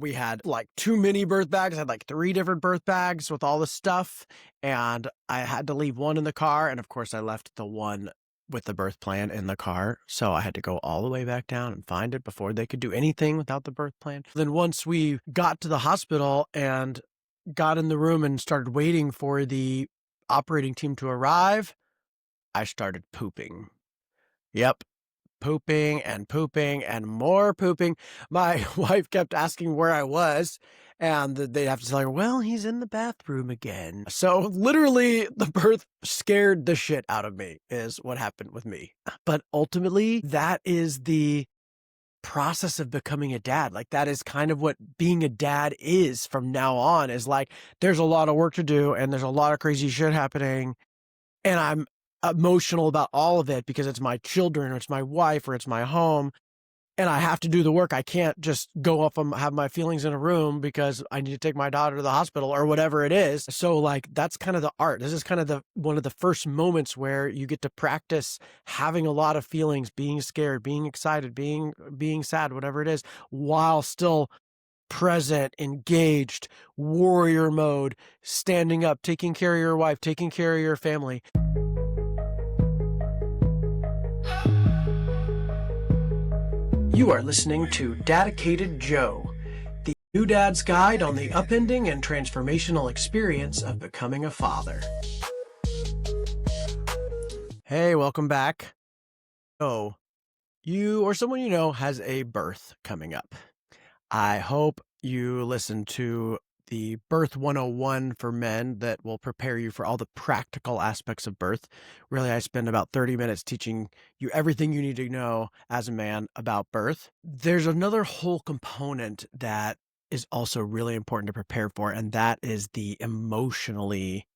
we had like too many birth bags. I had like 3 different birth bags with all the stuff, and I had to leave one in the car, and of course I left the one with the birth plan in the car, so I had to go all the way back down and find it before they could do anything without the birth plan. Then once we got to the hospital and got in the room and started waiting for the operating team to arrive, I started pooping. Yep. Pooping and more pooping. My wife kept asking where I was, and they'd have to tell her, well, he's in the bathroom again. So literally the birth scared the shit out of me is what happened with me. But ultimately, that is the process of becoming a dad. Like, that is kind of what being a dad is from now on, is like, there's a lot of work to do and there's a lot of crazy shit happening. And I'm emotional about all of it because it's my children or it's my wife or it's my home, and I have to do the work. I can't just go off and have my feelings in a room because I need to take my daughter to the hospital or whatever it is. So like, that's kind of the art. This is kind of one of the first moments where you get to practice having a lot of feelings, being scared, being excited, being sad, whatever it is, while still present, engaged, warrior mode, standing up, taking care of your wife, taking care of your family. You are listening to Dedicated Joe, the new dad's guide on the upending and transformational experience of becoming a father. Hey, welcome back. So, you or someone you know has a birth coming up. I hope you listen to the Birth 101 for men that will prepare you for all the practical aspects of birth. Really, I spend about 30 minutes teaching you everything you need to know as a man about birth. There's another whole component that is also really important to prepare for, and that is the emotionally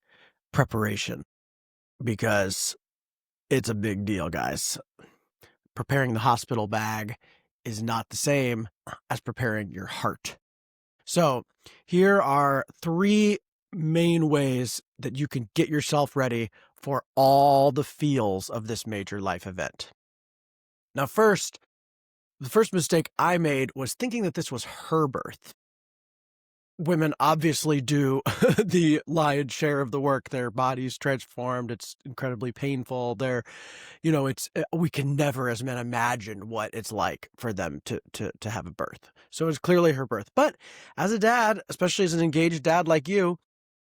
preparation, because it's a big deal, guys. Preparing the hospital bag is not the same as preparing your heart. So here are 3 main ways that you can get yourself ready for all the feels of this major life event. Now, the first mistake I made was thinking that this was her birth. Women obviously do the lion's share of the work. Their body's transformed. It's incredibly painful. We can never as men imagine what it's like for them to have a birth. So it's clearly her birth. But as a dad, especially as an engaged dad like you,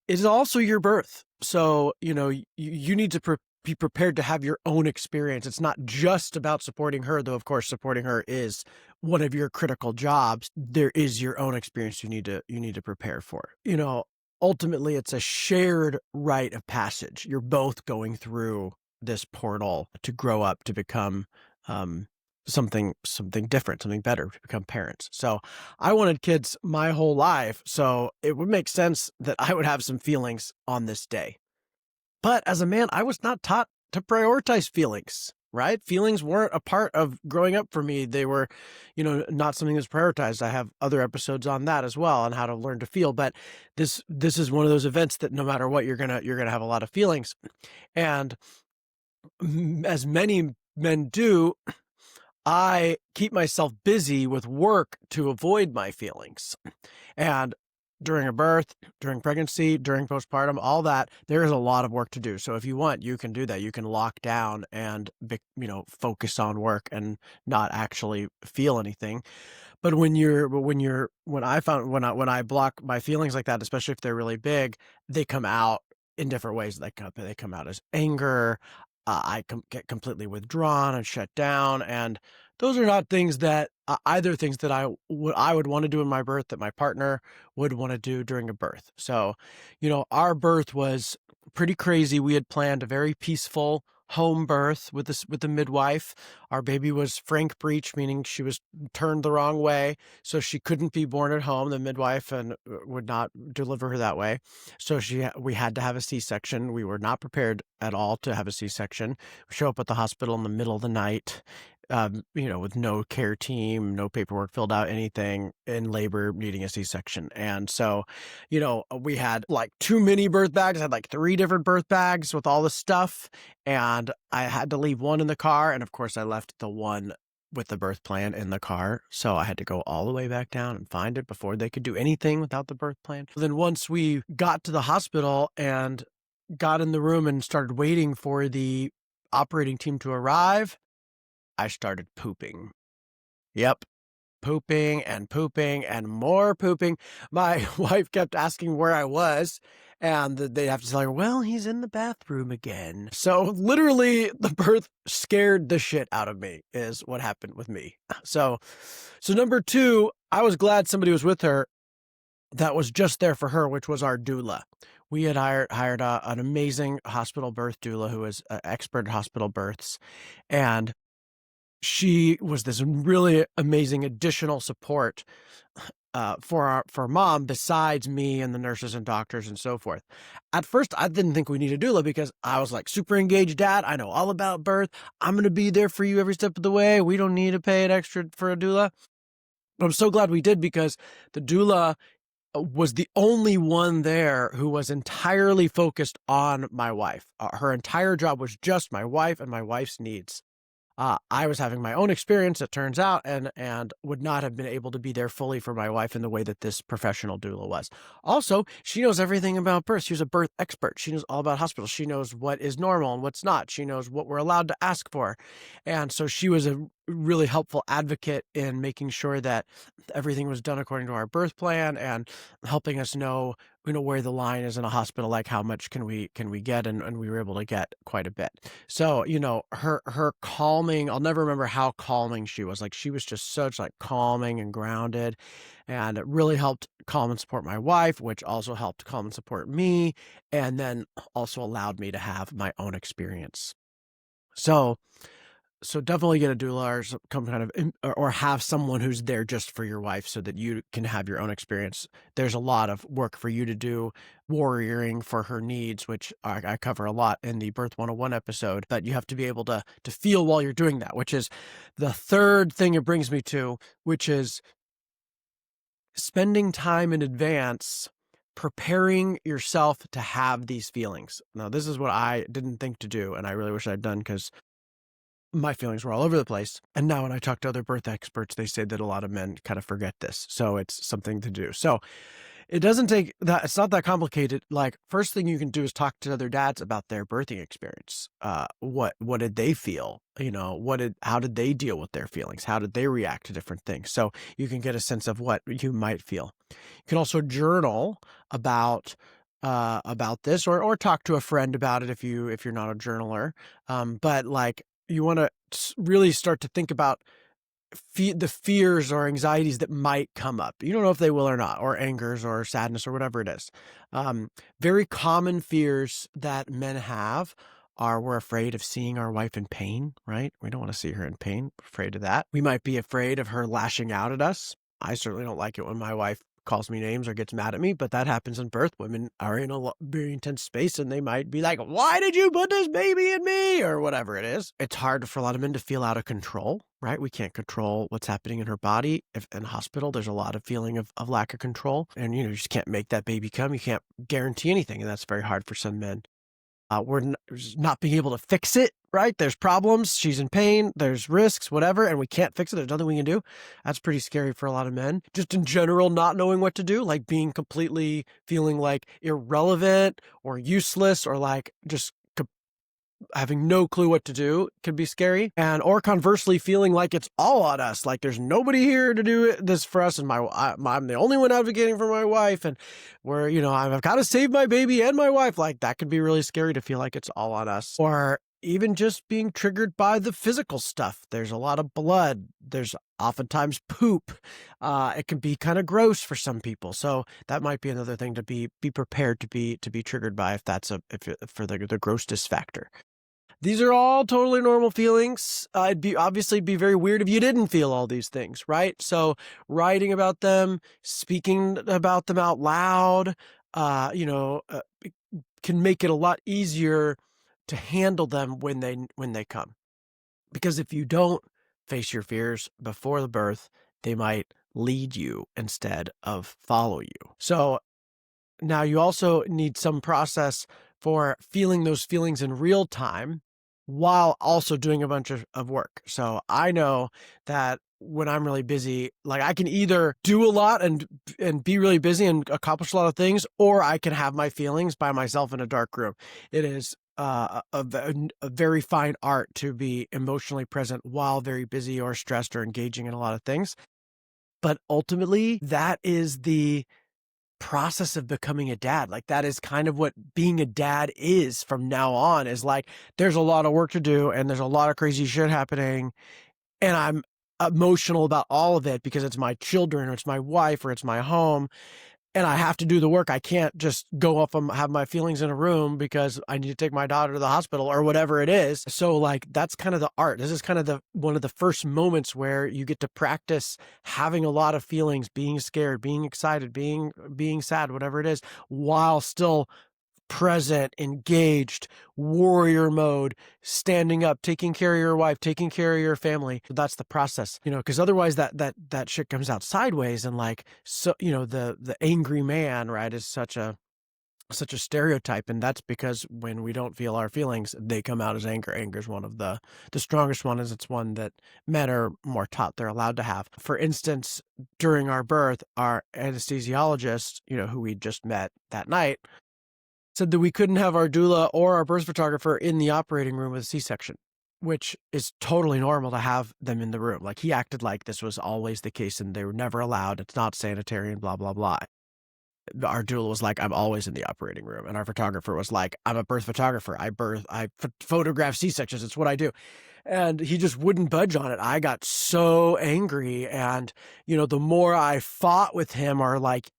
it is also your birth. So, you need to be prepared to have your own experience. It's not just about supporting her, though, of course, supporting her is one of your critical jobs. There is your own experience you need to prepare for. Ultimately, it's a shared rite of passage. You're both going through this portal to grow up, to become something different, something better, to become parents. So I wanted kids my whole life, so it would make sense that I would have some feelings on this day. But as a man, I was not taught to prioritize feelings, right? Feelings weren't a part of growing up for me. They were, not something that's prioritized. I have other episodes on that as well, on how to learn to feel. But this is one of those events that no matter what, you're gonna have a lot of feelings. And as many men do, I keep myself busy with work to avoid my feelings. And during a birth, during pregnancy, during postpartum, all that, there is a lot of work to do. So if you want, you can do that. You can lock down and, focus on work and not actually feel anything. But when I block my feelings like that, especially if they're really big, they come out in different ways. They come out as anger. I get completely withdrawn and shut down, and those are not things that either things that I would want to do in my birth, that my partner would want to do during a birth. So, our birth was pretty crazy. We had planned a very peaceful home birth with the midwife. Our baby was frank breech, meaning she was turned the wrong way, so she couldn't be born at home. The midwife would not deliver her that way, so we had to have a C-section. We were not prepared at all to have a C-section. We show up at the hospital in the middle of the night, with no care team, no paperwork filled out, anything, in labor, needing a C-section. And so, we had like too many birth bags. I had like 3 different birth bags with all the stuff, and I had to leave one in the car. And of course I left the one with the birth plan in the car, so I had to go all the way back down and find it before they could do anything without the birth plan. Then once we got to the hospital and got in the room and started waiting for the operating team to arrive, I started pooping. Yep, pooping and more pooping. My wife kept asking where I was, and they have to tell her, well, he's in the bathroom again. So literally the birth scared the shit out of me is what happened with me. So number two, I was glad somebody was with her that was just there for her, which was our doula. We had hired an amazing hospital birth doula who is an expert at hospital births, and she was this really amazing additional support for mom besides me and the nurses and doctors and so forth. At first, I didn't think we needed a doula because I was like super engaged dad. I know all about birth. I'm going to be there for you every step of the way. We don't need to pay it extra for a doula. But I'm so glad we did because the doula was the only one there who was entirely focused on my wife. Her entire job was just my wife and my wife's needs. I was having my own experience, it turns out, and would not have been able to be there fully for my wife in the way that this professional doula was. Also, she knows everything about birth. She was a birth expert. She knows all about hospitals. She knows what is normal and what's not. She knows what we're allowed to ask for. And so she was a really helpful advocate in making sure that everything was done according to our birth plan and helping us know where the line is in a hospital, like how much can we get, and we were able to get quite a bit. So, her calming, I'll never remember how calming she was. Like she was just such like calming and grounded, and it really helped calm and support my wife, which also helped calm and support me, and then also allowed me to have my own experience. So so definitely get a doula or some kind of or have someone who's there just for your wife so that you can have your own experience. There's a lot of work for you to do, warrioring for her needs, which I cover a lot in the Birth 101 episode. But you have to be able to feel while you're doing that, which is the third thing it brings me to, which is spending time in advance preparing yourself to have these feelings. Now, this is what I didn't think to do, and I really wish I'd done because my feelings were all over the place. And now when I talk to other birth experts, they say that a lot of men kind of forget this. So it's something to do. So it doesn't take that. It's not that complicated. Like first thing you can do is talk to other dads about their birthing experience. What did they feel? How did they deal with their feelings? How did they react to different things? So you can get a sense of what you might feel. You can also journal about this or talk to a friend about it if you're not a journaler. But like you want to really start to think about the fears or anxieties that might come up. You don't know if they will or not, or angers or sadness or whatever it is. Very common fears that men have are we're afraid of seeing our wife in pain, right? We don't want to see her in pain. We're afraid of that. We might be afraid of her lashing out at us. I certainly don't like it when my wife calls me names or gets mad at me, but that happens in birth. Women are in a very intense space and they might be like, why did you put this baby in me? Or whatever it is. It's hard for a lot of men to feel out of control, right? We can't control what's happening in her body. If in hospital, there's a lot of feeling of lack of control, and you just can't make that baby come. You can't guarantee anything. And that's very hard for some men. We're not being able to fix it, right? There's problems. She's in pain. There's risks, whatever, and we can't fix it. There's nothing we can do. That's pretty scary for a lot of men. Just in general, not knowing what to do, like being completely feeling like irrelevant or useless or like just having no clue what to do can be scary. Or conversely, feeling like it's all on us, like there's nobody here to do this for us, and I'm the only one advocating for my wife, and I've got to save my baby and my wife. Like that could be really scary to feel like it's all on us. Or even just being triggered by the physical stuff. There's a lot of blood. There's oftentimes poop. It can be kind of gross for some people. So that might be another thing to be prepared to be triggered by for the grossness factor. These are all totally normal feelings. It'd obviously be very weird if you didn't feel all these things, right? So writing about them, speaking about them out loud, can make it a lot easier to handle them when they come. Because if you don't face your fears before the birth, they might lead you instead of follow you. So now you also need some process for feeling those feelings in real time. while also doing a bunch of work. So I know that when I'm really busy, like I can either do a lot and be really busy and accomplish a lot of things, or I can have my feelings by myself in a dark room. It is a very fine art to be emotionally present while very busy or stressed or engaging in a lot of things. But ultimately, that is the process of becoming a dad. Like that is kind of what being a dad is from now on, is like there's a lot of work to do and there's a lot of crazy shit happening, and I'm emotional about all of it because it's my children or it's my wife or it's my home, and I have to do the work. I can't just go off and have my feelings in a room because I need to take my daughter to the hospital or whatever it is. So like that's kind of the art. This is kind of the one of the first moments where you get to practice having a lot of feelings, being scared, being excited, being sad, whatever it is, while still present, engaged, warrior mode, standing up, taking care of your wife, taking care of your family. That's the process, because otherwise that shit comes out sideways. And like, so, the angry man, right, is such a stereotype. And that's because when we don't feel our feelings, they come out as anger. Anger is one of the strongest ones. It's one that men are more taught they're allowed to have. For instance, during our birth, our anesthesiologist, who we just met that night, said that we couldn't have our doula or our birth photographer in the operating room with a C-section, which is totally normal to have them in the room. Like he acted like this was always the case and they were never allowed. It's not sanitary and blah, blah, blah. Our doula was like, I'm always in the operating room. And our photographer was like, I'm a birth photographer. I photograph C-sections. It's what I do. And he just wouldn't budge on it. I got so angry. And, the more I fought with him or like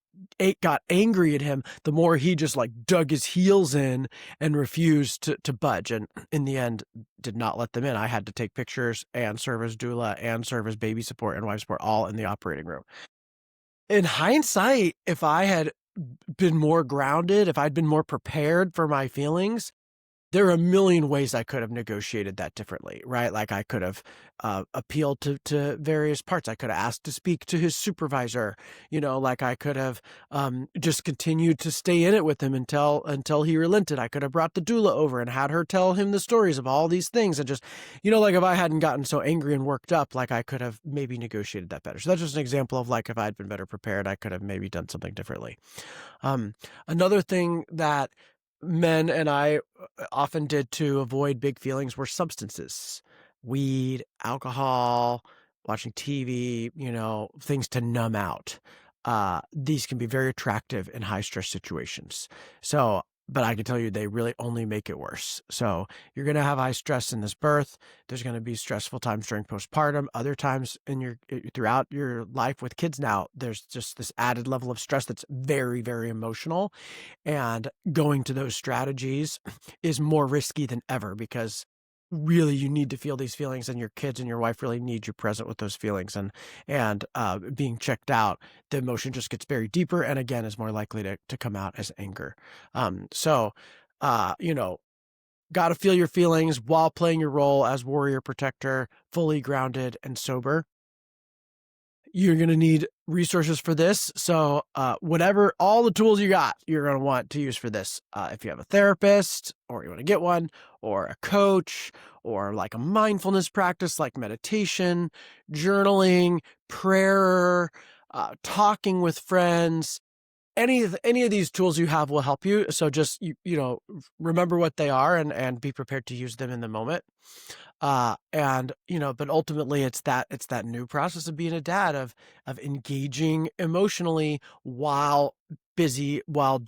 got angry at him, the more he just like dug his heels in and refused to budge. And in the end, did not let them in. I had to take pictures and serve as doula and serve as baby support and wife support all in the operating room. In hindsight, if I had been more grounded, if I'd been more prepared for my feelings, there are a million ways I could have negotiated that differently, right? Like I could have appealed to various parts. I could have asked to speak to his supervisor, like I could have just continued to stay in it with him until he relented. I could have brought the doula over and had her tell him the stories of all these things. And just, like if I hadn't gotten so angry and worked up, like I could have maybe negotiated that better. So that's just an example of like if I'd been better prepared, I could have maybe done something differently. Another thing that men and I often did to avoid big feelings were substances, weed, alcohol, watching TV, things to numb out. These can be very attractive in high stress situations. So, but I can tell you they really only make it worse. So you're going to have high stress in this birth. There's going to be stressful times during postpartum. Other times throughout your life with kids now, there's just this added level of stress that's very, very emotional. And going to those strategies is more risky than ever because really you need to feel these feelings, and your kids and your wife really need you present with those feelings. And being checked out, the emotion just gets buried deeper and again is more likely to come out as anger. So, got to feel your feelings while playing your role as warrior protector, fully grounded and sober. You're going to need resources for this. So whatever, all the tools you got, you're going to want to use for this. If you have a therapist or you want to get one, or a coach, or like a mindfulness practice like meditation, journaling, prayer, talking with friends, any of these tools you have will help you. So just, remember what they are and be prepared to use them in the moment. And but ultimately it's that new process of being a dad, of engaging emotionally while busy, while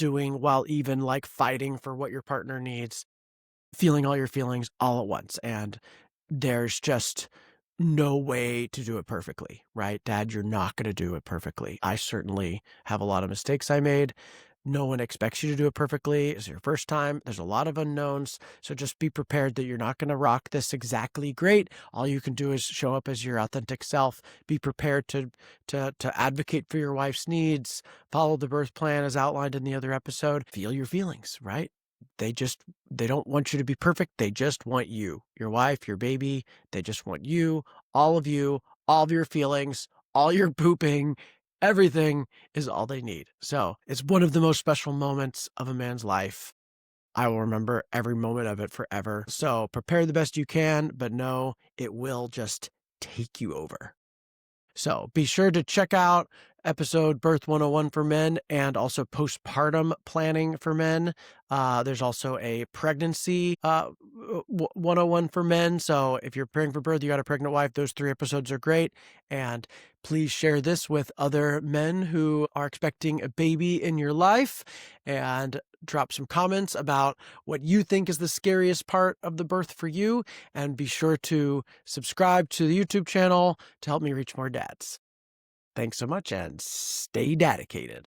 even like fighting for what your partner needs, feeling all your feelings all at once. And there's just no way to do it perfectly, right? Dad, you're not going to do it perfectly. I certainly have a lot of mistakes I made. No one expects you to do it perfectly. It's your first time. There's a lot of unknowns. So just be prepared that you're not going to rock this exactly great. All you can do is show up as your authentic self. Be prepared to advocate for your wife's needs. Follow the birth plan as outlined in the other episode. Feel your feelings, right? They don't want you to be perfect. They just want you, your wife, your baby. They just want you, all of your feelings, all your pooping. Everything is all they need. So it's one of the most special moments of a man's life. I will remember every moment of it forever. So prepare the best you can, but know it will just take you over. So be sure to check out episode Birth 101 for men and also postpartum planning for men. There's also a pregnancy 101 for men. So if you're preparing for birth, you got a pregnant wife, those 3 episodes are great. And please share this with other men who are expecting a baby in your life, and drop some comments about what you think is the scariest part of the birth for you. And be sure to subscribe to the YouTube channel to help me reach more dads. Thanks so much and stay dedicated.